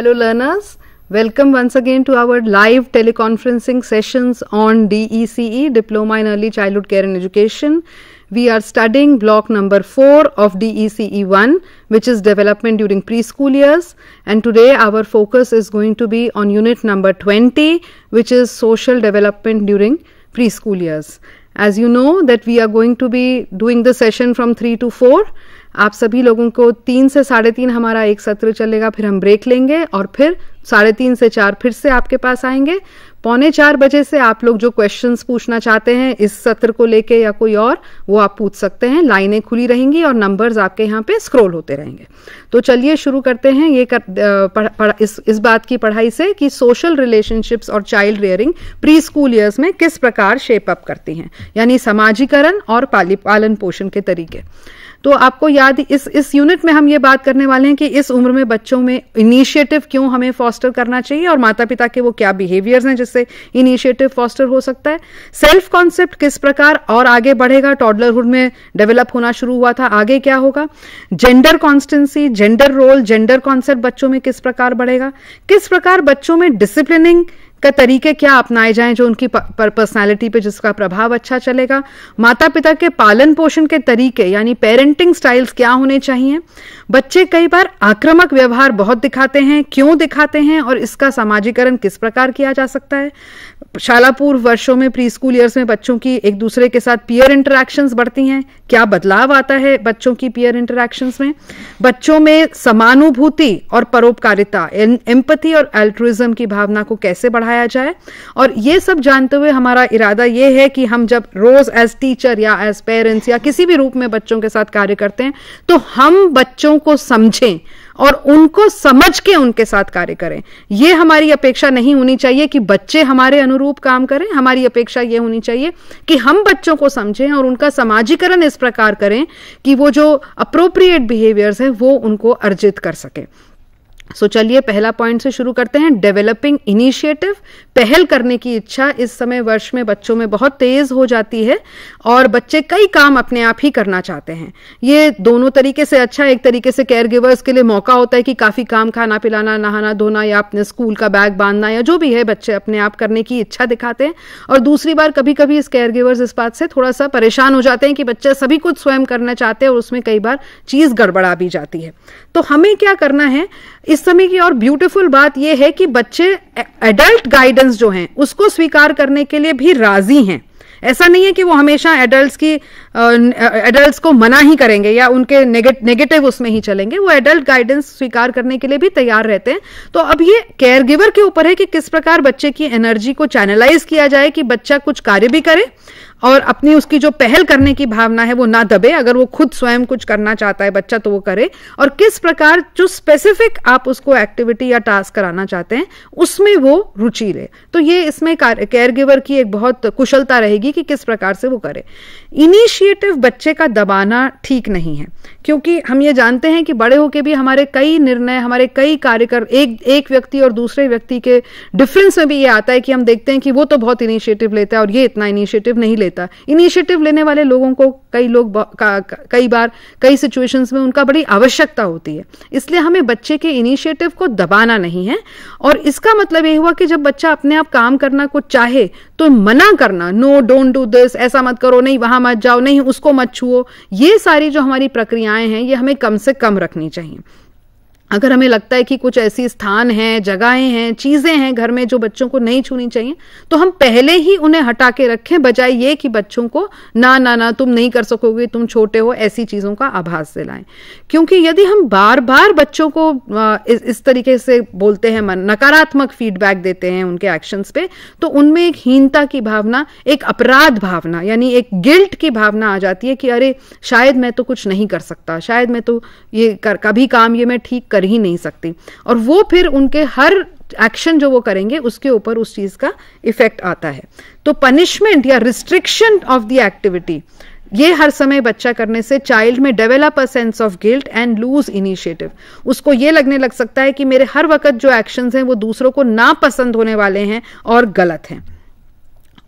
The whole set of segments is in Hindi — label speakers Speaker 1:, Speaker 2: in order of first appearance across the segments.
Speaker 1: Hello learners, welcome once again to our live teleconferencing sessions on DECE, Diploma in Early Childhood Care and Education. We are studying block number 4 of DECE 1, which is development during preschool years, and today our focus is going to be on unit number 20, which is social development during preschool years. As you know that we are going to be doing the session from 3 to 4. आप सभी लोगों को 3 से 3:30 हमारा एक सत्र चलेगा, फिर हम ब्रेक लेंगे और फिर 3:30 से 4 फिर से आपके पास आएंगे। 3:45 बजे से आप लोग जो क्वेश्चंस पूछना चाहते हैं इस सत्र को लेके या कोई और, वो आप पूछ सकते हैं। लाइनें खुली रहेंगी और नंबर्स आपके यहाँ पे स्क्रॉल होते रहेंगे। तो चलिए शुरू करते हैं इस बात की पढ़ाई से कि सोशल रिलेशनशिप्स और child rearing pre school years में किस प्रकार शेप अप करती हैं, यानी समाजीकरण और पालन पोषण के तरीके। तो आपको याद, इस यूनिट में हम ये बात करने वाले हैं कि इस उम्र में बच्चों में इनिशिएटिव क्यों हमें फॉस्टर करना चाहिए और माता पिता के वो क्या बिहेवियर्स हैं जिससे इनिशिएटिव फॉस्टर हो सकता है। सेल्फ कॉन्सेप्ट किस प्रकार और आगे बढ़ेगा, टॉडलरहुड में डेवलप होना शुरू हुआ था, आगे क्या होगा। Gender constancy, gender role, gender concept बच्चों में किस प्रकार बढ़ेगा, किस प्रकार बच्चों में डिसिप्लिनिंग का तरीके क्या अपनाए जाएं जो उनकी पर्सनालिटी पे जिसका प्रभाव अच्छा चलेगा। माता पिता के पालन पोषण के तरीके यानी पेरेंटिंग स्टाइल्स क्या होने चाहिए। बच्चे कई बार आक्रामक व्यवहार बहुत दिखाते हैं, क्यों दिखाते हैं और इसका समाजीकरण किस प्रकार किया जा सकता है। शाला पूर्व वर्षों में प्री स्कूल ईयर्स में बच्चों की एक दूसरे के साथ पीयर इंटरैक्शंस बढ़ती हैं, क्या बदलाव आता है बच्चों की पीयर इंटरैक्शंस में। बच्चों में समानुभूति और परोपकारिता, एम्पैथी और अल्ट्रुइज्म की भावना को कैसे बढ़ाया जाए। और ये सब जानते हुए हमारा इरादा ये है कि हम जब रोज एज टीचर या एज पेरेंट्स या किसी भी रूप में बच्चों के साथ कार्य करते हैं तो हम बच्चों को समझें और उनको समझ के उनके साथ कार्य करें। ये हमारी अपेक्षा नहीं होनी चाहिए कि बच्चे हमारे अनुरूप काम करें। हमारी अपेक्षा ये होनी चाहिए कि हम बच्चों को समझें और उनका समाजीकरण इस प्रकार करें कि वो जो अप्रोप्रिएट बिहेवियर्स हैं वो उनको अर्जित कर सके। सो चलिए पहला पॉइंट से शुरू करते हैं। डेवलपिंग इनिशिएटिव, पहल करने की इच्छा इस समय वर्ष में बच्चों में बहुत तेज हो जाती है और बच्चे कई काम अपने आप ही करना चाहते हैं। ये दोनों तरीके से अच्छा, एक तरीके से केयर गिवर्स के लिए मौका होता है कि काफी काम, खाना पिलाना, नहाना धोना या अपने स्कूल का बैग बांधना या जो भी है बच्चे अपने आप करने की इच्छा दिखाते हैं। और दूसरी बार कभी कभी इस केयर गिवर्स इस बात से थोड़ा सा परेशान हो जाते हैं कि बच्चे सभी कुछ स्वयं करना चाहते हैं और उसमें कई बार चीज गड़बड़ा भी जाती है। तो हमें क्या करना है इस समय की और ब्यूटीफुल बात यह है कि बच्चे एडल्ट गाइडेंस जो हैं उसको स्वीकार करने के लिए भी राजी हैं। ऐसा नहीं है कि वो हमेशा एडल्ट्स को मना ही करेंगे या उनके नेगेटिव उसमें ही चलेंगे। वो एडल्ट गाइडेंस स्वीकार करने के लिए भी तैयार रहते हैं। तो अब ये केयर गिवर के ऊपर है कि किस प्रकार बच्चे की एनर्जी को चैनलाइज किया जाए कि बच्चा कुछ कार्य भी करे और अपनी उसकी जो पहल करने की भावना है वो ना दबे। अगर वो खुद स्वयं कुछ करना चाहता है बच्चा तो वो करे, और किस प्रकार जो स्पेसिफिक आप उसको एक्टिविटी या टास्क कराना चाहते हैं उसमें वो रुचि ले। तो ये इसमें केयर गिवर की एक बहुत कुशलता रहेगी कि किस प्रकार से वो करे। इनिशिएटिव बच्चे का दबाना ठीक नहीं है, क्योंकि हम ये जानते हैं कि बड़े होके भी हमारे कई निर्णय, हमारे कई कार्य कर एक व्यक्ति और दूसरे व्यक्ति के डिफरेंस में भी ये आता है कि हम देखते हैं कि वो तो बहुत इनिशिएटिव लेता है और ये इतना इनिशिएटिव नहीं लेता। इनिशिएटिव लेने वाले लोगों को कई बार कई सिचुएशंस में उनका बड़ी आवश्यकता होती है। इसलिए हमें बच्चे के इनिशिएटिव को दबाना नहीं है। और इसका मतलब ये हुआ कि जब बच्चा अपने आप काम करना को चाहे तो मना करना, नो डोंट डू दिस, ऐसा मत करो, नहीं वहां मत जाओ, नहीं उसको मत छुओ, ये सारी जो हमारी प्रक्रियाएं हैं ये हमें कम से कम रखनी चाहिए। अगर हमें लगता है कि कुछ ऐसी स्थान हैं, जगहें हैं, चीजें हैं घर में जो बच्चों को नहीं छूनी चाहिए तो हम पहले ही उन्हें हटा के रखें, बजाय ये कि बच्चों को ना तुम नहीं कर सकोगे, तुम छोटे हो, ऐसी चीजों का आभास दिलाएं। क्योंकि यदि हम बार बार बच्चों को इस तरीके से बोलते हैं, नकारात्मक फीडबैक देते हैं उनके एक्शंस पे, तो उनमें एक हीनता की भावना, एक अपराध भावना यानी एक गिल्ट की भावना आ जाती है कि अरे शायद मैं तो कुछ नहीं कर सकता, शायद मैं तो ये कभी काम ये मैं ठीक कर ही नहीं सकती। और वो फिर उनके हर एक्शन जो वो करेंगे उसके ऊपर उस चीज का इफेक्ट आता है। तो पनिशमेंट या रिस्ट्रिक्शन ऑफ द एक्टिविटी ये हर समय बच्चा करने से चाइल्ड में develop a sense of guilt and lose initiative. उसको ये लगने लग सकता है कि मेरे हर वक्त जो एक्शंस हैं वो दूसरों को नापसंद होने वाले हैं और गलत हैं।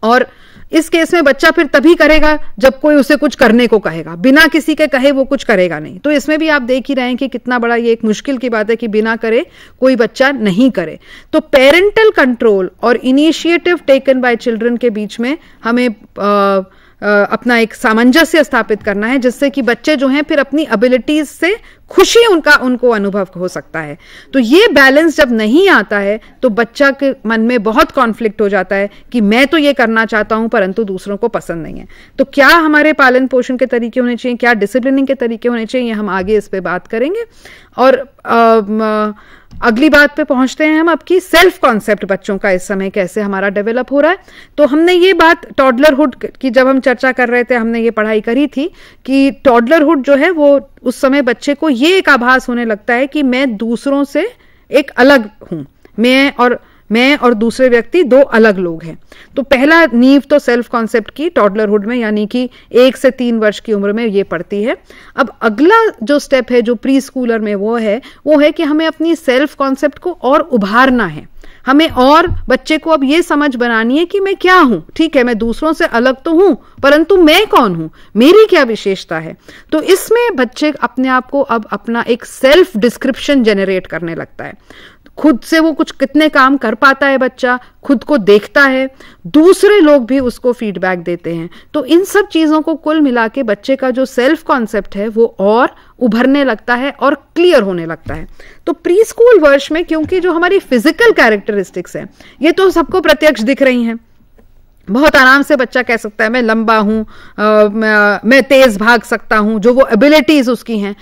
Speaker 1: और इस केस में बच्चा फिर तभी करेगा जब कोई उसे कुछ करने को कहेगा, बिना किसी के कहे वो कुछ करेगा नहीं। तो इसमें भी आप देख ही रहे हैं कि कितना बड़ा ये एक मुश्किल की बात है कि बिना करे कोई बच्चा नहीं करे। तो पेरेंटल कंट्रोल और इनिशिएटिव टेकन बाय चिल्ड्रन के बीच में हमें अपना एक सामंजस्य स्थापित करना है, जिससे कि बच्चे जो हैं फिर अपनी एबिलिटीज से खुशी उनको अनुभव हो सकता है। तो ये बैलेंस जब नहीं आता है तो बच्चा के मन में बहुत कॉन्फ्लिक्ट हो जाता है कि मैं तो ये करना चाहता हूं परंतु दूसरों को पसंद नहीं है। तो क्या हमारे पालन पोषण के तरीके होने चाहिए, क्या डिसिप्लिनिंग के तरीके होने चाहिए, हम आगे इस पे बात करेंगे। और अगली बात पे पहुंचते हैं हम अब की सेल्फ कॉन्सेप्ट बच्चों का इस समय कैसे हमारा डेवलप हो रहा है। तो हमने ये बात टॉडलरहुड की जब हम चर्चा कर रहे थे, हमने ये पढ़ाई करी थी कि टॉडलरहुड जो है वो उस समय बच्चे को ये एक आभास होने लगता है कि मैं दूसरों से एक अलग हूं, मैं और दूसरे व्यक्ति दो अलग लोग हैं। तो पहला नींव तो सेल्फ कॉन्सेप्ट की टॉडलरहुड में, यानी कि 1 से 3 वर्ष की उम्र में ये पड़ती है। अब अगला जो स्टेप है जो प्री स्कूलर में वो है कि हमें अपनी सेल्फ कॉन्सेप्ट को और उभारना है, हमें और बच्चे को अब ये समझ बनानी है कि मैं क्या हूं। ठीक है, मैं दूसरों से अलग तो हूं परंतु मैं कौन हूं, मेरी क्या विशेषता है। तो इसमें बच्चे अपने आप को अब अपना एक सेल्फ डिस्क्रिप्शन जनरेट करने लगता है। खुद से वो कुछ कितने काम कर पाता है, बच्चा खुद को देखता है, दूसरे लोग भी उसको फीडबैक देते हैं। तो इन सब चीजों को कुल मिला के बच्चे का जो सेल्फ कॉन्सेप्ट है वो और उभरने लगता है और क्लियर होने लगता है। तो प्री स्कूल वर्ष में क्योंकि जो हमारी फिजिकल कैरेक्टरिस्टिक्स है ये तो सबको प्रत्यक्ष दिख रही हैं, बहुत आराम से बच्चा कह सकता है मैं लंबा हूं, मैं तेज भाग सकता हूं, जो वो एबिलिटीज उसकी हैं,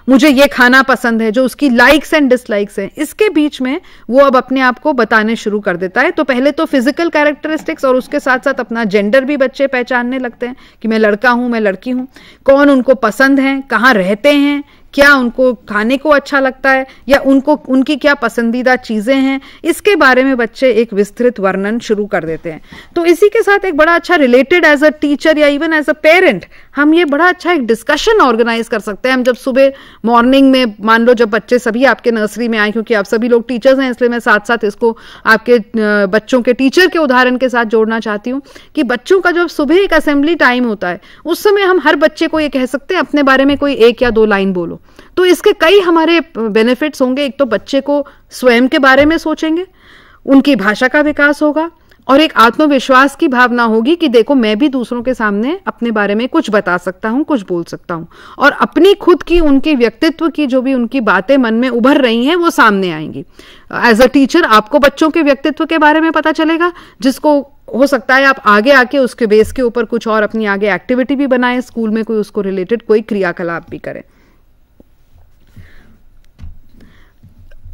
Speaker 1: मुझे ये खाना पसंद है, जो उसकी लाइक्स एंड डिसलाइक्स हैं, इसके बीच में वो अब अपने आप को बताने शुरू कर देता है। तो पहले तो फिजिकल कैरेक्टरिस्टिक्स और उसके साथ साथ अपना जेंडर भी बच्चे पहचानने लगते हैं कि मैं लड़का हूं, मैं लड़की हूं, कौन उनको पसंद है, कहाँ रहते हैं, क्या उनको खाने को अच्छा लगता है, या उनकी क्या पसंदीदा चीजें हैं, इसके बारे में बच्चे एक विस्तृत वर्णन शुरू कर देते हैं। तो इसी के साथ एक बड़ा अच्छा रिलेटेड एज अ टीचर या इवन एज अ पेरेंट हम ये बड़ा अच्छा एक डिस्कशन ऑर्गेनाइज कर सकते हैं। हम जब सुबह मॉर्निंग में, मान लो जब बच्चे सभी आपके नर्सरी में आए, क्योंकि आप सभी लोग टीचर्स हैं इसलिए मैं साथ साथ इसको आपके बच्चों के टीचर के उदाहरण के साथ जोड़ना चाहती हूँ कि बच्चों का जब सुबह एक असेंबली टाइम होता है उस समय हम हर बच्चे को ये कह सकते हैं अपने बारे में कोई 1 या 2 लाइन बोलो। तो इसके कई हमारे बेनिफिट्स होंगे। एक तो बच्चे को स्वयं के बारे में सोचेंगे, उनकी भाषा का विकास होगा और एक आत्मविश्वास की भावना होगी कि देखो मैं भी दूसरों के सामने अपने बारे में कुछ बता सकता हूं, कुछ बोल सकता हूं, और अपनी खुद की, उनके व्यक्तित्व की जो भी उनकी बातें मन में उभर रही हैं वो सामने आएंगी। एज अ टीचर आपको बच्चों के व्यक्तित्व के बारे में पता चलेगा, जिसको हो सकता है आप आगे आके उसके बेस के ऊपर कुछ और अपनी आगे एक्टिविटी भी बनाएं, स्कूल में कोई उसको रिलेटेड कोई क्रियाकलाप भी करें।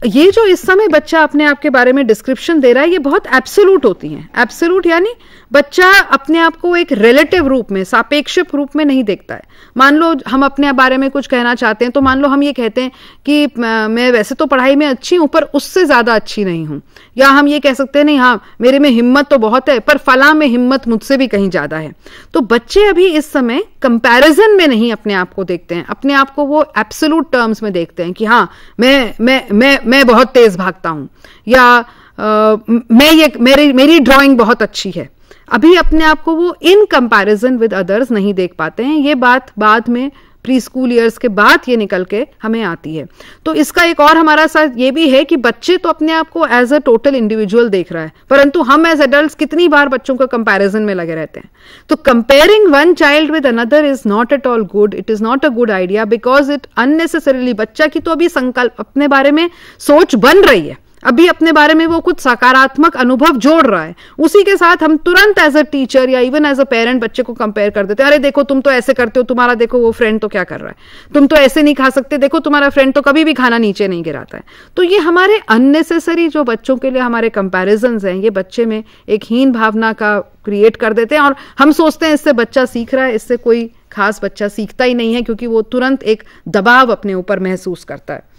Speaker 1: ये जो इस समय बच्चा अपने आप के बारे में डिस्क्रिप्शन दे रहा है ये बहुत एब्सोल्यूट होती हैं। एब्सोल्यूट यानी बच्चा अपने आप को एक रिलेटिव रूप में, सापेक्ष रूप में नहीं देखता है। मान लो हम अपने बारे में कुछ कहना चाहते हैं तो मान लो हम ये कहते हैं कि मैं वैसे तो पढ़ाई में अच्छी हूं पर उससे ज्यादा अच्छी नहीं हूं, या हम ये कह सकते हैं नहीं हाँ मेरे में हिम्मत तो बहुत है पर फला में हिम्मत मुझसे भी कहीं ज्यादा है। तो बच्चे अभी इस समय कंपैरिजन में नहीं अपने आप को देखते हैं, अपने आप को वो एब्सोल्यूट टर्म्स में देखते हैं कि हाँ मैं बहुत तेज भागता हूं, या मेरी ड्राइंग बहुत अच्छी है। अभी अपने आप को वो इन कंपैरिजन विद अदर्स नहीं देख पाते हैं। ये बात बाद में प्री स्कूल ईयर्स के बाद ये निकल के हमें आती है। तो इसका एक और हमारा साथ ये भी है कि बच्चे तो अपने आप को एज अ टोटल इंडिविजुअल देख रहा है, परंतु हम एज एडल्ट्स कितनी बार बच्चों को कंपैरिजन में लगे रहते हैं। तो comparing one child with another is not at all good, it is not a good idea, because it unnecessarily, बच्चा की तो अभी संकल्प अपने बारे में सोच बन रही है, अभी अपने बारे में वो कुछ सकारात्मक अनुभव जोड़ रहा है, उसी के साथ हम तुरंत एज अ टीचर या इवन एज अ पेरेंट बच्चे को कंपेयर कर देते हैं। अरे देखो तुम तो ऐसे करते हो, तुम्हारा देखो वो फ्रेंड तो क्या कर रहा है, तुम तो ऐसे नहीं खा सकते, देखो तुम्हारा फ्रेंड तो कभी भी खाना नीचे नहीं गिराता है। तो ये हमारे अननेसेसरी जो बच्चों के लिए हमारे कंपैरिजन्स हैं ये बच्चे में एक हीन भावना का क्रिएट कर देते हैं, और हम सोचते हैं इससे बच्चा सीख रहा है। इससे कोई खास बच्चा सीखता ही नहीं है, क्योंकि वो तुरंत एक दबाव अपने ऊपर महसूस करता है।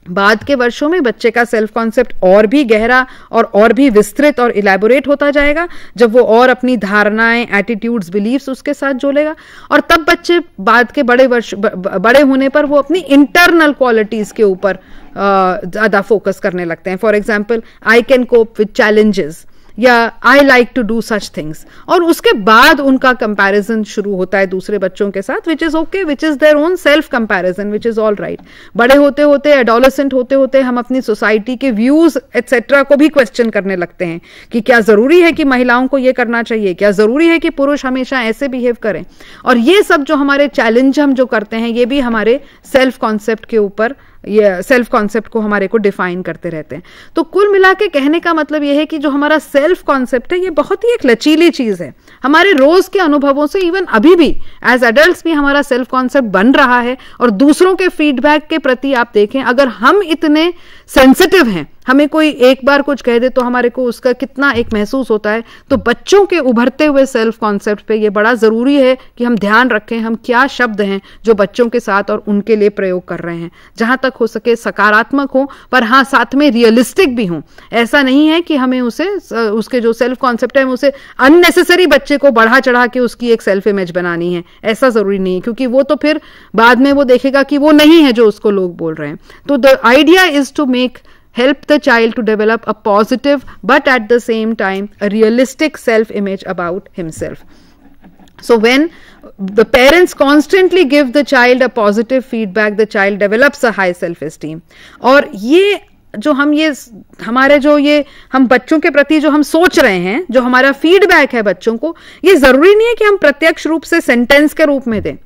Speaker 1: बाद के वर्षों में बच्चे का सेल्फ कॉन्सेप्ट और भी गहरा और भी विस्तृत और इलैबोरेट होता जाएगा, जब वो और अपनी धारणाएं, एटीट्यूड्स, बिलीफ्स उसके साथ जोड़ेगा, और तब बच्चे बाद के बड़े होने पर वो अपनी इंटरनल क्वालिटीज के ऊपर ज्यादा फोकस करने लगते हैं। For example, I can cope with challenges, या I like to do such things, और उसके बाद उनका कंपैरिजन शुरू होता है दूसरे बच्चों के साथ, which is okay, which is their own self comparison, which is all right. बड़े होते होते, एडोलेसेंट होते होते हम अपनी सोसाइटी के व्यूज एटसेट्रा को भी क्वेश्चन करने लगते हैं कि क्या जरूरी है कि महिलाओं को यह करना चाहिए, क्या जरूरी है कि पुरुष हमेशा ऐसे बिहेव करें. और ये सब जो हमारे चैलेंज हम जो करते हैं, ये भी हमारे सेल्फ कॉन्सेप्ट के ऊपर, ये सेल्फ कॉन्सेप्ट को हमारे को डिफाइन करते रहते हैं. तो कुल मिला के कहने का मतलब यह है कि जो हमारा सेल्फ कॉन्सेप्ट है, ये बहुत ही एक लचीली चीज है. हमारे रोज के अनुभवों से इवन अभी भी एज एडल्ट्स भी हमारा सेल्फ कॉन्सेप्ट बन रहा है. और दूसरों के फीडबैक के प्रति आप देखें, अगर हम इतने सेंसिटिव हैं, हमें कोई एक बार कुछ कह दे तो हमारे को उसका कितना एक महसूस होता है, तो बच्चों के उभरते हुए सेल्फ कॉन्सेप्ट पे ये बड़ा जरूरी है कि हम ध्यान रखें हम क्या शब्द हैं जो बच्चों के साथ और उनके लिए प्रयोग कर रहे हैं. जहां तक हो सके सकारात्मक हो, पर हाँ साथ में रियलिस्टिक भी हो. ऐसा नहीं है कि हमें उसे उसके जो सेल्फ कॉन्सेप्ट है उसे अननेसेसरी बच्चे को बढ़ा चढ़ा के उसकी एक सेल्फ इमेज बनानी है, ऐसा जरूरी नहीं है, क्योंकि वो तो फिर बाद में वो देखेगा कि वो नहीं है जो उसको लोग बोल रहे हैं. तो the idea is to help the child to develop a positive but at the same time a realistic self image about himself. So when the parents constantly give the child a positive feedback, the child develops a high self esteem. और ये जो हम ये हमारे जो ये हम बच्चों के प्रति जो हम सोच रहे हैं, जो हमारा फीडबैक है बच्चों को, ये जरूरी नहीं है कि हम प्रत्यक्ष रूप से सेंटेंस के रूप में दें.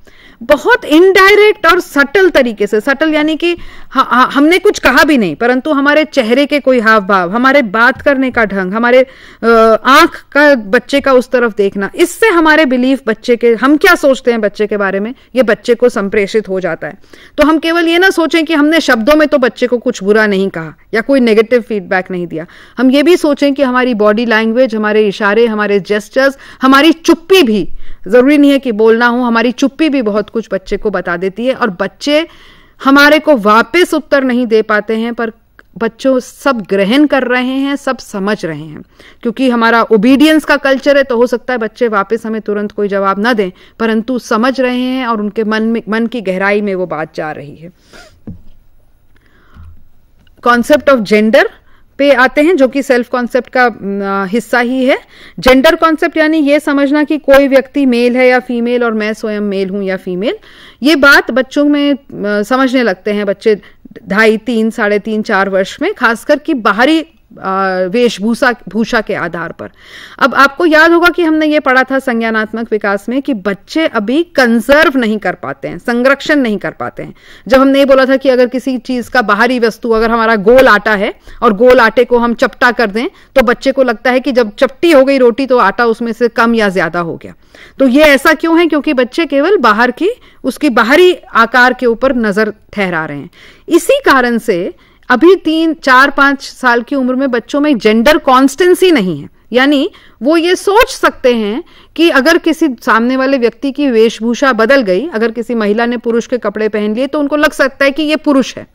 Speaker 1: बहुत इनडायरेक्ट और सटल तरीके से, सटल यानी कि हमने कुछ कहा भी नहीं, परंतु हमारे चेहरे के कोई हाव भाव, हमारे बात करने का ढंग, हमारे आंख का बच्चे का उस तरफ देखना, इससे हमारे बिलीफ बच्चे के, हम क्या सोचते हैं बच्चे के बारे में, ये बच्चे को संप्रेषित हो जाता है. तो हम केवल ये ना सोचें कि हमने शब्दों में तो बच्चे को कुछ बुरा नहीं कहा या कोई नेगेटिव फीडबैक नहीं दिया. हम ये भी सोचें कि हमारी बॉडी लैंग्वेज, हमारे इशारे, हमारे जेस्चर्स, हमारी चुप्पी भी, जरूरी नहीं है कि बोलना हो, हमारी चुप्पी भी बहुत कुछ बच्चे को बता देती है. और बच्चे हमारे को वापस उत्तर नहीं दे पाते हैं, पर बच्चों सब ग्रहण कर रहे हैं, सब समझ रहे हैं. क्योंकि हमारा ओबीडियंस का कल्चर है, तो हो सकता है बच्चे वापस हमें तुरंत कोई जवाब ना दें, परंतु समझ रहे हैं और उनके मन की गहराई में वो बात जा रही है. कॉन्सेप्ट ऑफ जेंडर पे आते हैं, जो कि सेल्फ कॉन्सेप्ट का हिस्सा ही है. जेंडर कॉन्सेप्ट यानी ये समझना कि कोई व्यक्ति मेल है या फीमेल और मैं स्वयं मेल हूं या फीमेल. ये बात बच्चों में समझने लगते हैं बच्चे 2.5, 3, 3.5, 4 वर्ष में, खासकर कि बाहरी वेशभूषा के आधार पर. अब आपको याद होगा कि हमने ये पढ़ा था संज्ञानात्मक विकास में कि बच्चे अभी कंजर्व नहीं कर पाते हैं, संरक्षण नहीं कर पाते हैं. जब हमने ये बोला था कि अगर किसी चीज का बाहरी वस्तु, अगर हमारा गोल आटा है और गोल आटे को हम चपटा कर दें, तो बच्चे को लगता है कि जब चपटी हो गई रोटी तो आटा उसमें से कम या ज्यादा हो गया. तो ये ऐसा क्यों है? क्योंकि बच्चे केवल बाहर की, उसकी बाहरी आकार के ऊपर नजर ठहरा रहे हैं. इसी कारण से अभी 3, 4, 5 साल की उम्र में बच्चों में जेंडर कॉन्स्टेंसी नहीं है. यानी वो ये सोच सकते हैं कि अगर किसी सामने वाले व्यक्ति की वेशभूषा बदल गई, अगर किसी महिला ने पुरुष के कपड़े पहन लिए, तो उनको लग सकता है कि ये पुरुष है.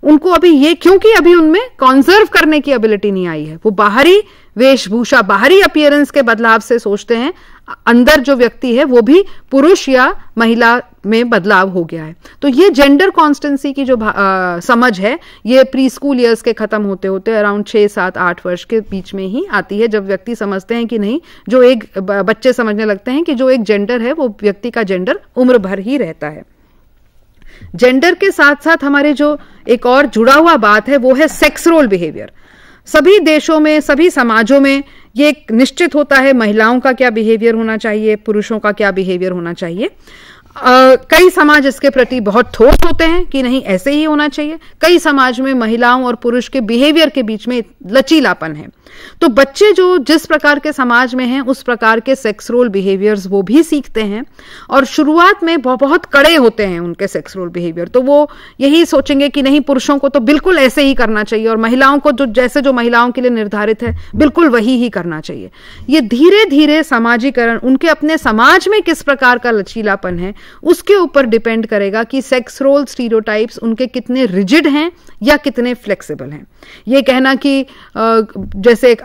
Speaker 1: उनको अभी ये, क्योंकि अभी उनमें कंजर्व करने की एबिलिटी नहीं आई है, वो बाहरी वेशभूषा, बाहरी अपीयरेंस के बदलाव से सोचते हैं अंदर जो व्यक्ति है वो भी पुरुष या महिला में बदलाव हो गया है. तो ये जेंडर कॉन्स्टेंसी की जो समझ है, ये प्री स्कूल ईयर्स के खत्म होते होते अराउंड 6, 7, 8 वर्ष के बीच में ही आती है, जब व्यक्ति समझते हैं कि नहीं, जो एक बच्चे समझने लगते हैं कि जो एक जेंडर है वो व्यक्ति का जेंडर उम्र भर ही रहता है. जेंडर के साथ साथ हमारे जो एक और जुड़ा हुआ बात है वो है सेक्स रोल बिहेवियर. सभी देशों में, सभी समाजों में ये निश्चित होता है महिलाओं का क्या बिहेवियर होना चाहिए, पुरुषों का क्या बिहेवियर होना चाहिए. कई समाज इसके प्रति बहुत ठोस होते हैं कि नहीं ऐसे ही होना चाहिए. कई समाज में महिलाओं और पुरुष के बिहेवियर के बीच में लचीलापन है. तो बच्चे जो जिस प्रकार के समाज में हैं उस प्रकार के सेक्स रोल बिहेवियर्स वो भी सीखते हैं, और शुरुआत में बहुत कड़े होते हैं उनके सेक्स रोल बिहेवियर. तो वो यही सोचेंगे कि नहीं, पुरुषों को तो बिल्कुल ऐसे ही करना चाहिए और महिलाओं को जो जैसे जो महिलाओं के लिए निर्धारित है बिल्कुल वही ही करना चाहिए. ये धीरे धीरे सामाजिकरण, उनके अपने समाज में किस प्रकार का लचीलापन है उसके ऊपर डिपेंड करेगा कि सेक्स रोल स्टीरियोटाइप्स उनके कितने रिजिड हैं या कितने फ्लेक्सिबल हैं. ये कहना कि जैसे एक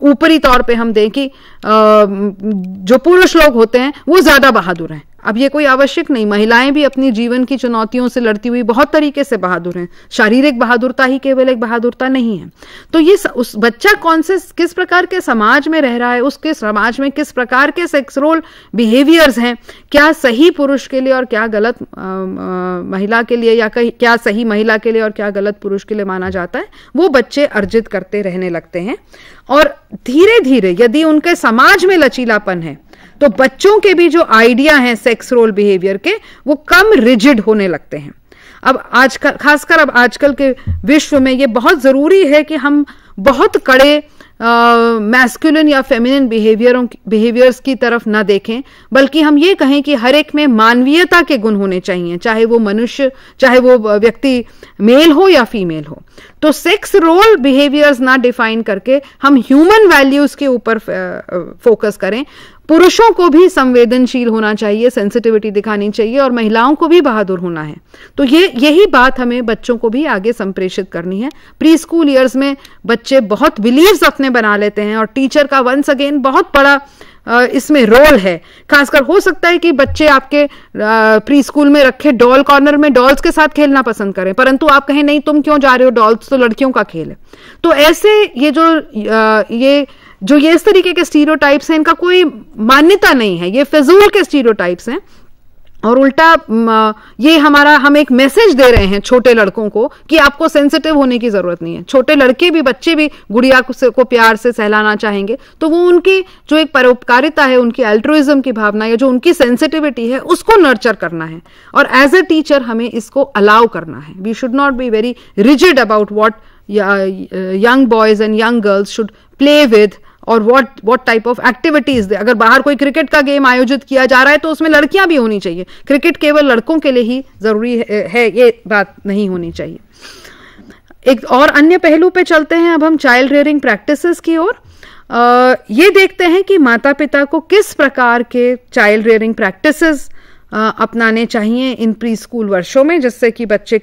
Speaker 1: ऊपरी तौर पे हम दें कि जो पुरुष लोग होते हैं वो ज्यादा बहादुर हैं, अब ये कोई आवश्यक नहीं, महिलाएं भी अपनी जीवन की चुनौतियों से लड़ती हुई बहुत तरीके से बहादुर हैं। शारीरिक बहादुरता ही केवल एक बहादुरता नहीं है। तो ये उस बच्चा कौन से किस प्रकार के समाज में रह रहा है, उसके समाज में किस प्रकार के सेक्स रोल बिहेवियर्स हैं, क्या सही पुरुष के लिए और क्या गलत महिला के लिए, या क्या सही महिला के लिए और क्या गलत पुरुष के लिए माना जाता है, वो बच्चे अर्जित करते रहने लगते हैं। और धीरे धीरे यदि उनके समाज में लचीलापन है तो बच्चों के भी जो आइडिया हैं सेक्स रोल बिहेवियर के, वो कम रिजिड होने लगते हैं। अब आजकल, खासकर अब आजकल के विश्व में ये बहुत जरूरी है कि हम बहुत कड़े मैस्कुलिन या फेमिनिन बिहेवियर्स की तरफ ना देखें, बल्कि हम ये कहें कि हर एक में मानवीयता के गुण होने चाहिए, चाहे वो मनुष्य, चाहे वो व्यक्ति मेल हो या फीमेल हो। तो सेक्स रोल बिहेवियर्स ना डिफाइन करके हम ह्यूमन वैल्यूज के ऊपर फोकस करें। पुरुषों को भी संवेदनशील होना चाहिए, सेंसिटिविटी दिखानी चाहिए, और महिलाओं को भी बहादुर होना है। तो यही बात हमें बच्चों को भी आगे संप्रेषित करनी है। प्री स्कूल ईयर्स में बच्चे बहुत बिलीव्स अपने बना लेते हैं, और टीचर का वंस अगेन बहुत बड़ा इसमें रोल है। खासकर हो सकता है कि बच्चे आपके प्री स्कूल में रखे डॉल कॉर्नर में डॉल्स के साथ खेलना पसंद करें, परंतु आप कहें नहीं तुम क्यों जा रहे हो, डॉल्स तो लड़कियों का खेल है। तो ऐसे ये इस तरीके के स्टीरियोटाइप्स हैं, इनका कोई मान्यता नहीं है, ये फिजूल के स्टीरियोटाइप्स हैं। और उल्टा हम एक मैसेज दे रहे हैं छोटे लड़कों को कि आपको सेंसिटिव होने की जरूरत नहीं है। छोटे लड़के भी, बच्चे भी गुड़िया को प्यार से सहलाना चाहेंगे, तो वो उनकी जो एक परोपकारिता है, उनकी अल्ट्रुइज्म की भावना, या जो उनकी सेंसिटिविटी है, उसको नर्चर करना है। और एज ए टीचर हमें इसको अलाउ करना है। We should not be very rigid about what young boys and young girls should play with और what type of activities दे। अगर बाहर कोई क्रिकेट का गेम आयोजित किया जा रहा है तो उसमें लड़कियां भी होनी चाहिए। क्रिकेट केवल लड़कों के लिए ही जरूरी है, ये बात नहीं होनी चाहिए। एक और अन्य पहलू पे चलते हैं अब हम चाइल्ड रेयरिंग प्रैक्टिसेस की ओर। ये देखते हैं कि माता पिता को किस प्रकार के चाइल्ड रेयरिंग प्रैक्टिसेस अपनाने चाहिए इन प्री स्कूल वर्षों में, जिससे कि बच्चे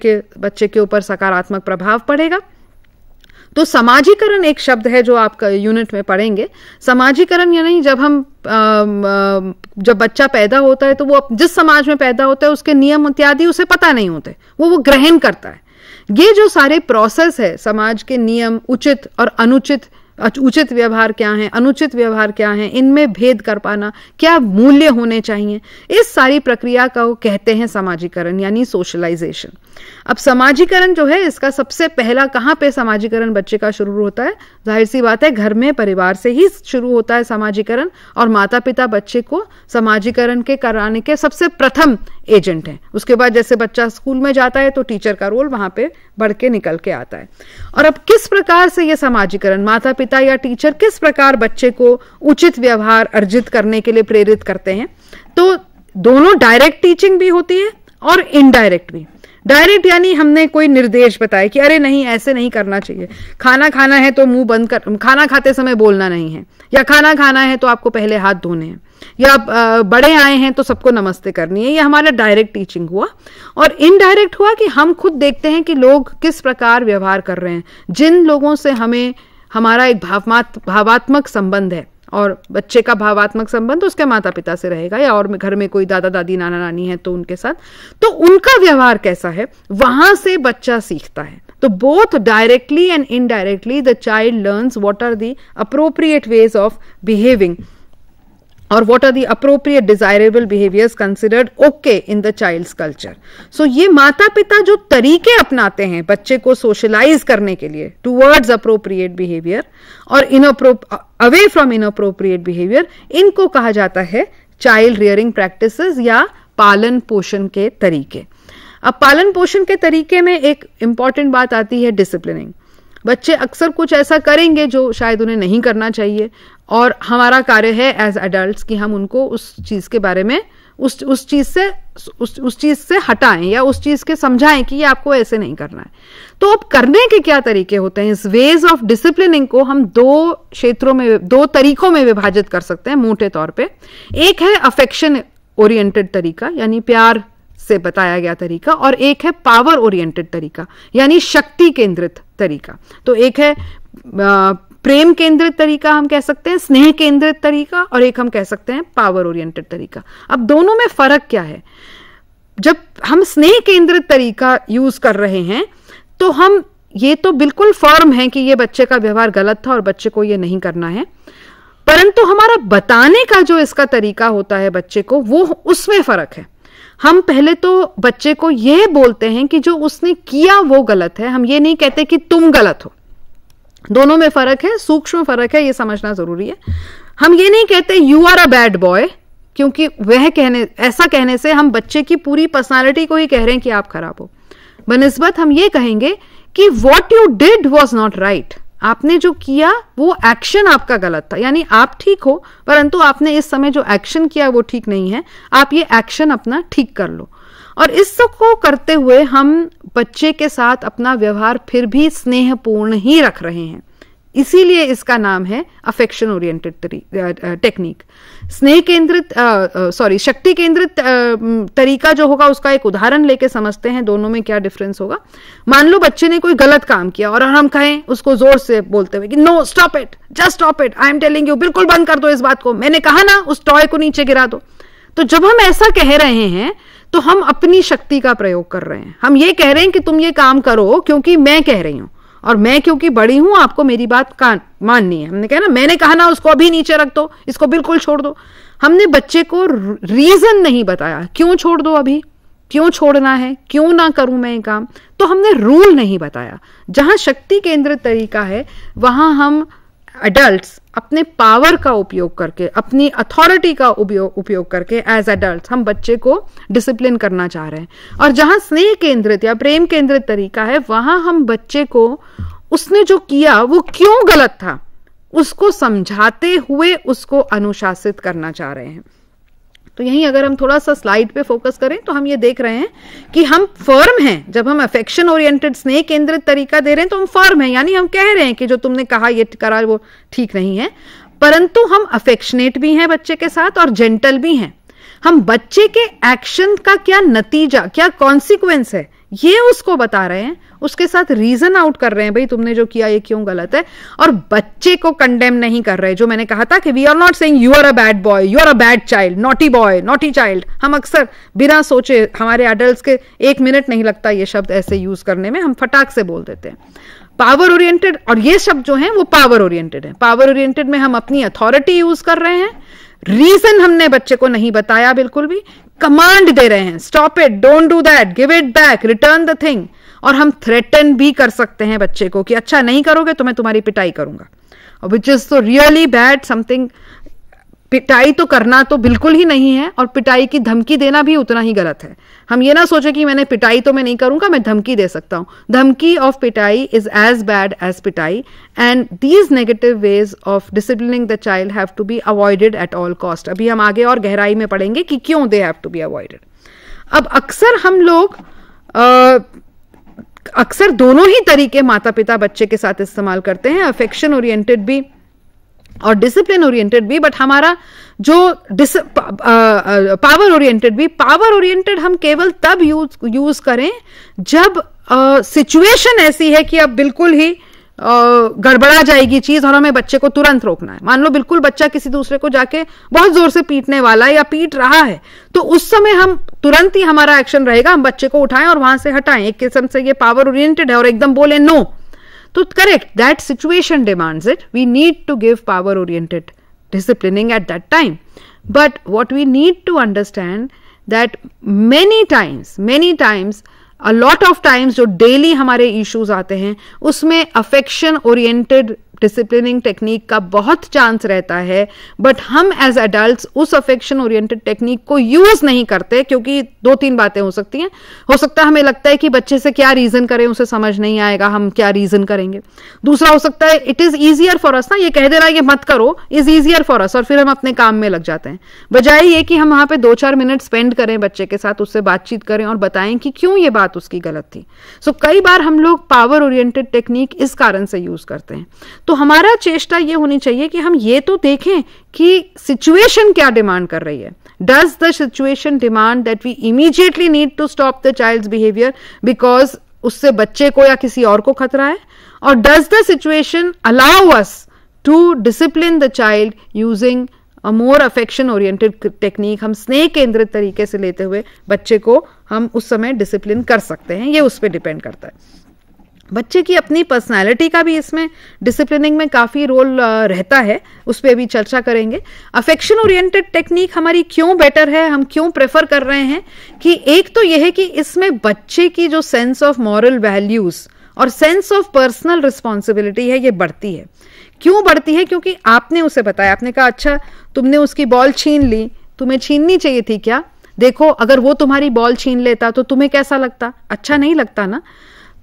Speaker 1: के ऊपर सकारात्मक प्रभाव पड़ेगा। तो समाजीकरण एक शब्द है जो आप यूनिट में पढ़ेंगे। समाजीकरण यानी जब बच्चा पैदा होता है तो वो जिस समाज में पैदा होता है उसके नियम इत्यादि उसे पता नहीं होते, वो ग्रहण करता है। ये जो सारे प्रोसेस है, समाज के नियम, उचित और अनुचित, उचित व्यवहार क्या है, अनुचित व्यवहार क्या है, इनमें भेद कर पाना, क्या मूल्य होने चाहिए, इस सारी प्रक्रिया को कहते हैं समाजीकरण यानी सोशलाइजेशन। अब समाजीकरण जो है, इसका सबसे पहला कहाँ पे समाजीकरण बच्चे का शुरू होता है? जाहिर सी बात है, घर में, परिवार से ही शुरू होता है समाजीकरण, और माता पिता बच्चे को समाजीकरण के कराने के सबसे प्रथम एजेंट हैं। उसके बाद जैसे बच्चा स्कूल में जाता है तो टीचर का रोल वहां पे बढ़ के निकल के आता है। और अब किस प्रकार से ये समाजीकरण, माता पिता या टीचर किस प्रकार बच्चे को उचित व्यवहार अर्जित करने के लिए प्रेरित करते हैं? तो दोनों डायरेक्ट टीचिंग भी होती है और इनडायरेक्ट भी। डायरेक्ट यानी हमने कोई निर्देश बताए कि अरे नहीं ऐसे नहीं करना चाहिए, खाना खाना है तो मुंह बंद कर, खाना खाते समय बोलना नहीं है, या खाना खाना है तो आपको पहले हाथ धोने हैं, या बड़े आए हैं तो सबको नमस्ते करनी है। ये हमारा डायरेक्ट टीचिंग हुआ। और इनडायरेक्ट हुआ कि हम खुद देखते हैं कि लोग किस प्रकार व्यवहार कर रहे हैं, जिन लोगों से हमारा एक भावात्मक संबंध है, और बच्चे का भावात्मक संबंध उसके माता पिता से रहेगा, या और घर में कोई दादा दादी नाना नानी है तो उनके साथ, तो उनका व्यवहार कैसा है, वहां से बच्चा सीखता है। तो both directly and indirectly the child learns what are the appropriate ways of behaving और what are the appropriate desirable behaviors considered okay in the child's culture. So ये माता पिता जो तरीके अपनाते हैं बच्चे को सोशलाइज करने के लिए towards appropriate behavior और away from inappropriate behavior, इनको कहा जाता है चाइल्ड रियरिंग प्रैक्टिसेस या पालन पोषण के तरीके। अब पालन पोषण के तरीके में एक इंपॉर्टेंट बात आती है डिसिप्लिनिंग। बच्चे अक्सर कुछ ऐसा करेंगे जो शायद उन्हें नहीं करना चाहिए, और हमारा कार्य है एज एडल्ट्स कि हम उनको उस चीज के बारे में उस चीज से हटाएं या उस चीज के समझाएं कि ये आपको ऐसे नहीं करना है। तो अब करने के क्या तरीके होते हैं? इस वेज ऑफ डिसिप्लिनिंग को हम दो तरीकों में विभाजित कर सकते हैं मोटे तौर पे। एक है अफेक्शन ओरिएंटेड तरीका यानी प्यार से बताया गया तरीका, और एक है पावर ओरिएंटेड तरीका यानी शक्ति केंद्रित तरीका। तो एक है प्रेम केंद्रित तरीका हम कह सकते हैं, स्नेह केंद्रित तरीका, और एक हम कह सकते हैं पावर ओरिएंटेड तरीका। अब दोनों में फर्क क्या है? जब हम स्नेह केंद्रित तरीका यूज कर रहे हैं तो हम ये तो बिल्कुल फर्म है कि ये बच्चे का व्यवहार गलत था और बच्चे को ये नहीं करना है, परंतु हमारा बताने का जो इसका तरीका होता है बच्चे को, वो उसमें फर्क है। हम पहले तो बच्चे को यह बोलते हैं कि जो उसने किया वो गलत है, हम ये नहीं कहते कि तुम गलत हो। दोनों में फर्क है, सूक्ष्म फर्क है, ये समझना जरूरी है। हम ये नहीं कहते you are a bad boy, क्योंकि ऐसा कहने से हम बच्चे की पूरी पर्सनालिटी को ही कह रहे हैं कि आप खराब हो। बनिस्बत हम ये कहेंगे कि what you did was not right, आपने जो किया वो एक्शन आपका गलत था, यानी आप ठीक हो परंतु आपने इस समय जो एक्शन किया वो ठीक नहीं है, आप ये एक्शन अपना ठीक कर लो। और इसको करते हुए हम बच्चे के साथ अपना व्यवहार फिर भी स्नेहपूर्ण ही रख रहे हैं, इसीलिए इसका नाम है अफेक्शन ओरिएंटेड टेक्निक। स्नेह केंद्रित शक्ति केंद्रित तरीका जो होगा उसका एक उदाहरण लेके समझते हैं दोनों में क्या डिफरेंस होगा। मान लो बच्चे ने कोई गलत काम किया और हम कहें उसको जोर से बोलते हुए कि no stop it, just stop it, I am telling you, बिल्कुल बंद कर दो इस बात को, मैंने कहा ना उस टॉय को नीचे गिरा दो। तो जब हम ऐसा कह रहे हैं तो हम अपनी शक्ति का प्रयोग कर रहे हैं। हम ये कह रहे हैं कि तुम ये काम करो क्योंकि मैं कह रही हूं, और मैं क्योंकि बड़ी हूं आपको मेरी बात माननी है। हमने कहा ना, मैंने कहा ना उसको अभी नीचे रख दो, इसको बिल्कुल छोड़ दो। हमने बच्चे को रीजन नहीं बताया क्यों छोड़ दो, अभी क्यों छोड़ना है, क्यों ना करूं मैं ये काम, तो हमने रूल नहीं बताया। जहां शक्ति केंद्रित तरीका है वहां हम एडल्ट्स अपने पावर का उपयोग करके, अपनी अथॉरिटी का उपयोग करके एज एडल्ट्स हम बच्चे को डिसिप्लिन करना चाह रहे हैं। और जहां स्नेह केंद्रित या प्रेम केंद्रित तरीका है वहां हम बच्चे को उसने जो किया वो क्यों गलत था उसको समझाते हुए उसको अनुशासित करना चाह रहे हैं। तो यहीं अगर हम थोड़ा सा स्लाइड पे फोकस करें तो हम ये देख रहे हैं कि हम फर्म हैं। जब हम अफेक्शन ओरिएंटेड स्नेह केंद्रित तरीका दे रहे हैं तो हम फर्म हैं, यानी हम कह रहे हैं कि जो तुमने कहा ये करा वो ठीक नहीं है, परंतु हम अफेक्शनेट भी हैं बच्चे के साथ और जेंटल भी हैं। हम बच्चे के एक्शन का क्या नतीजा, क्या कॉन्सिक्वेंस है ये उसको बता रहे हैं, उसके साथ रीजन आउट कर रहे हैं, भाई तुमने जो किया ये क्यों गलत है, और बच्चे को कंडेम नहीं कर रहे। जो मैंने कहा था कि we are not saying you are a bad boy, you are a bad child, naughty boy, naughty child. हम अक्सर बिना सोचे, हमारे एडल्ट्स के 1 मिनट नहीं लगता ये शब्द ऐसे यूज करने में, हम फटाक से बोल देते हैं। पावर ओरिएंटेड, और ये शब्द जो है वो पावर ओरिएंटेड है। पावर ओरिएंटेड में हम अपनी अथॉरिटी यूज कर रहे हैं, रीजन हमने बच्चे को नहीं बताया बिल्कुल भी, कमांड दे रहे हैं, stop it, don't do that, give it back, return the thing. और हम थ्रेटन भी कर सकते हैं बच्चे को कि अच्छा नहीं करोगे तो मैं तुम्हारी पिटाई करूंगा, विच इज तो रियली बैड समथिंग। पिटाई तो करना तो बिल्कुल ही नहीं है, और पिटाई की धमकी देना भी उतना ही गलत है। हम ये ना सोचे कि मैंने पिटाई तो मैं नहीं करूंगा, मैं धमकी दे सकता हूं। धमकी ऑफ पिटाई इज एज बैड एज पिटाई, and these negative ways of disciplining the child have to be avoided at all cost. अभी हम आगे और गहराई में पढ़ेंगे कि क्यों they have to be avoided. अब अक्सर हम लोग अक्सर दोनों ही तरीके माता पिता बच्चे के साथ इस्तेमाल करते हैं, अफेक्शन ओरिएंटेड भी और डिसिप्लिन ओरिएंटेड भी। बट हमारा जो पावर ओरिएंटेड भी, पावर ओरिएंटेड हम केवल तब यूज करें जब सिचुएशन ऐसी है कि अब बिल्कुल ही गड़बड़ा जाएगी चीज और हमें बच्चे को तुरंत रोकना है। मान लो बिल्कुल बच्चा किसी दूसरे को जाके बहुत जोर से पीटने वाला है या पीट रहा है, तो उस समय हम तुरंत ही हमारा एक्शन रहेगा, हम बच्चे को उठाएं और वहां से हटाएं। एक किस्म से ये पावर ओरिएंटेड है और एकदम बोले नो, तो correct, that situation demands it, we need to give power oriented disciplining at that time. But what we need to understand that many times a lot of times जो डेली हमारे इश्यूज आते हैं उसमें अफेक्शन ओरिएंटेड डिसिप्लिनिंग टेक्निक का बहुत चांस रहता है, बट हम एज एडल्ट्स उस अफेक्शन ओरिएंटेड टेक्निक को यूज नहीं करते, क्योंकि 2-3 बातें हो सकती हैं। हो सकता है हमें लगता है कि बच्चे से क्या रीजन करें, उसे समझ नहीं आएगा, हम क्या रीजन करेंगे। दूसरा हो सकता है it is easier for us, ना ये कह दे रहा है कि मत करो, इज ईजियर फॉर अस, और फिर हम अपने काम में लग जाते हैं, बजाय ये कि हम वहां पे 2-4 मिनट स्पेंड करें बच्चे के साथ, उससे बातचीत करें और बताएं कि क्यों ये बात उसकी गलत थी। सो कई बार हम लोग पावर ओरिएंटेड टेक्निक इस कारण से यूज करते हैं। तो हमारा चेष्टा ये होनी चाहिए कि हम ये तो देखें कि सिचुएशन क्या डिमांड कर रही है। Does the situation demand that we immediately need to stop the child's behaviour because उससे बच्चे को या किसी और को खतरा है, और does the situation allow us to discipline the child using a more affection oriented technique, हम स्नेह केंद्रित तरीके से लेते हुए बच्चे को हम उस समय डिसिप्लिन कर सकते हैं। ये उस पर डिपेंड करता है। बच्चे की अपनी पर्सनालिटी का भी इसमें डिसिप्लिनिंग में काफी रोल रहता है, उस पर भी चर्चा करेंगे। अफेक्शन ओरिएंटेड टेक्निक हमारी क्यों बेटर है, हम क्यों प्रेफर कर रहे हैं, कि एक तो यह है कि इसमें बच्चे की जो सेंस ऑफ मॉरल वैल्यूज और सेंस ऑफ पर्सनल रिस्पॉन्सिबिलिटी है ये बढ़ती है। क्यों बढ़ती है? क्योंकि आपने उसे बताया, आपने कहा अच्छा तुमने उसकी बॉल छीन ली, तुम्हें छीननी चाहिए थी क्या? देखो अगर वो तुम्हारी बॉल छीन लेता तो तुम्हें कैसा लगता? अच्छा नहीं लगता ना।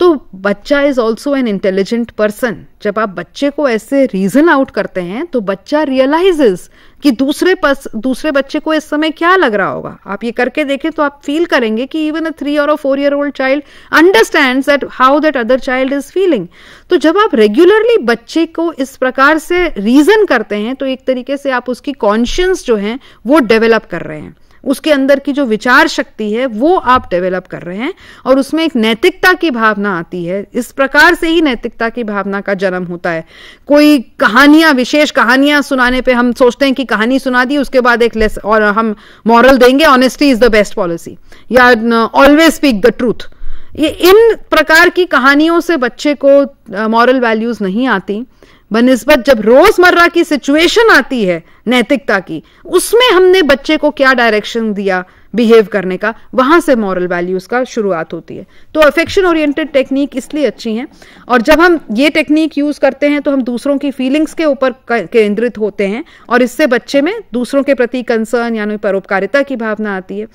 Speaker 1: तो बच्चा is also an intelligent person. जब आप बच्चे को ऐसे रीजन आउट करते हैं तो बच्चा रियलाइजेस कि दूसरे बच्चे को इस समय क्या लग रहा होगा। आप ये करके देखें तो आप फील करेंगे कि even a 3 or 4 year old child understands that how that other child is feeling। तो जब आप रेगुलरली बच्चे को इस प्रकार से रीजन करते हैं तो एक तरीके से आप उसकी कॉन्शियंस जो है वो डेवलप कर रहे हैं, उसके अंदर की जो विचार शक्ति है वो आप डेवलप कर रहे हैं और उसमें एक नैतिकता की भावना आती है। इस प्रकार से ही नैतिकता की भावना का जन्म होता है। कोई कहानियां, विशेष कहानियां सुनाने पे हम सोचते हैं कि कहानी सुना दी उसके बाद एक लेस और हम मॉरल देंगे, honesty is the best policy, या ऑलवेज स्पीक द ट्रूथ। ये इन प्रकार की कहानियों से बच्चे को मॉरल वैल्यूज नहीं आती, बनिस्बत जब रोजमर्रा की सिचुएशन आती है नैतिकता की, उसमें हमने बच्चे को क्या डायरेक्शन दिया बिहेव करने का, वहां से मॉरल वैल्यूज का शुरुआत होती है। तो अफेक्शन ओरिएंटेड टेक्निक इसलिए अच्छी हैं। और जब हम ये टेक्निक यूज करते हैं तो हम दूसरों की फीलिंग्स के ऊपर केंद्रित होते हैं और इससे बच्चे में दूसरों के प्रति कंसर्न यानी परोपकारिता की भावना आती है।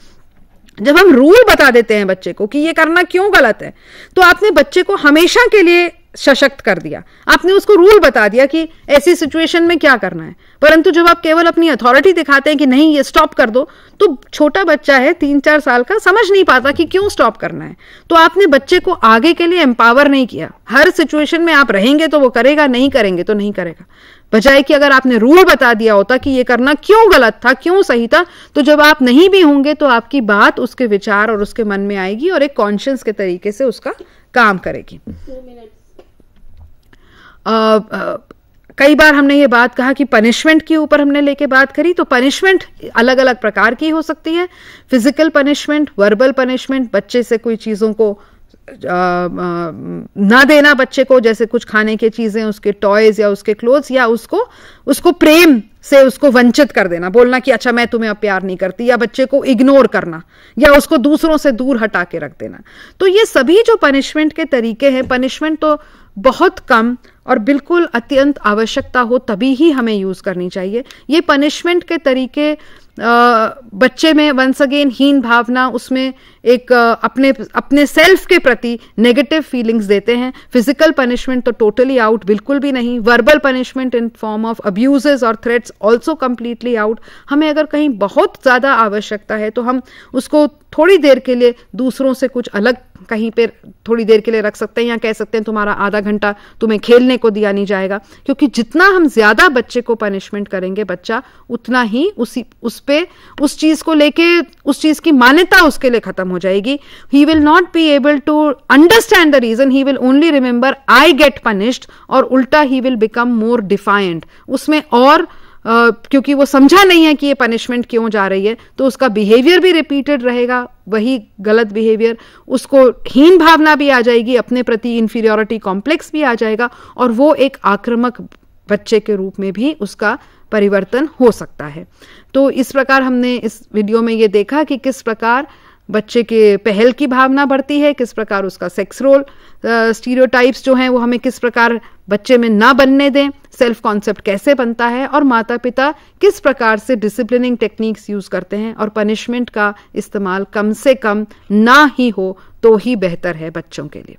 Speaker 1: जब हम रूल बता देते हैं बच्चे को कि ये करना क्यों गलत है, तो आपने बच्चे को हमेशा के लिए सशक्त कर दिया, आपने उसको रूल बता दिया कि ऐसी सिचुएशन में क्या करना है। परंतु जब आप केवल अपनी अथॉरिटी दिखाते हैं कि नहीं ये स्टॉप कर दो, तो छोटा बच्चा है 3-4 साल का, समझ नहीं पाता कि क्यों स्टॉप करना है। तो आपने बच्चे को आगे के लिए एम्पावर नहीं किया। हर सिचुएशन में आप रहेंगे तो वो करेगा, नहीं करेंगे तो नहीं करेगा। बजाय कि अगर आपने रूल बता दिया होता कि ये करना क्यों गलत था, क्यों सही था, तो जब आप नहीं भी होंगे तो आपकी बात उसके विचार और उसके मन में आएगी और एक कॉन्शियस के तरीके से उसका काम करेगी। कई बार हमने ये बात कहा कि पनिशमेंट के ऊपर हमने लेके बात करी, तो पनिशमेंट अलग अलग प्रकार की हो सकती है। फिजिकल पनिशमेंट, वर्बल पनिशमेंट, बच्चे से कोई चीजों को ना देना बच्चे को, जैसे कुछ खाने की चीजें, उसके टॉयज या उसके क्लोथ्स, या उसको प्रेम से उसको वंचित कर देना, बोलना कि अच्छा मैं तुम्हें अब प्यार नहीं करती, या बच्चे को इग्नोर करना, या उसको दूसरों से दूर हटा के रख देना। तो ये सभी जो पनिशमेंट के तरीके हैं, पनिशमेंट तो बहुत कम और बिल्कुल अत्यंत आवश्यकता हो तभी ही हमें यूज करनी चाहिए। ये पनिशमेंट के तरीके बच्चे में वंस अगेन हीन भावना, उसमें एक अपने सेल्फ के प्रति नेगेटिव फीलिंग्स देते हैं। फिजिकल पनिशमेंट तो टोटली आउट, बिल्कुल भी नहीं। Verbal punishment in form of abuses और थ्रेट्स ऑल्सो कंप्लीटली आउट। हमें अगर कहीं बहुत ज्यादा आवश्यकता है तो हम उसको थोड़ी देर के लिए दूसरों से कुछ अलग कहीं पे थोड़ी देर के लिए रख सकते हैं, या कह सकते हैं तुम्हारा आधा घंटा तुम्हें खेलने को दिया नहीं जाएगा। क्योंकि जितना हम ज्यादा बच्चे को पनिशमेंट करेंगे, बच्चा उतना ही उस चीज को लेके, उस चीज की मान्यता उसके लिए खत्म हो जाएगी। He will not be able to understand the reason, he will only remember I get punished, और उल्टा he will become more defiant उसमें। और क्योंकि वो समझा नहीं है कि ये पनिशमेंट क्यों जा रही है, तो उसका बिहेवियर भी रिपीटेड रहेगा, वही गलत बिहेवियर। उसको हीन भावना भी आ जाएगी, अपने प्रति इंफीरियोरिटी कॉम्प्लेक्स भी आ जाएगा, और वो एक आक्रामक बच्चे के रूप में भी उसका परिवर्तन हो सकता है। तो इस प्रकार हमने इस वीडियो में ये देखा कि किस प्रकार बच्चे के पहल की भावना बढ़ती है, किस प्रकार उसका सेक्स रोल स्टीरियोटाइप्स जो हैं वो हमें किस प्रकार बच्चे में ना बनने दें, सेल्फ कॉन्सेप्ट कैसे बनता है, और माता पिता किस प्रकार से डिसिप्लिनिंग टेक्निक्स यूज करते हैं, और पनिशमेंट का इस्तेमाल कम से कम ना ही हो तो ही बेहतर है बच्चों के लिए।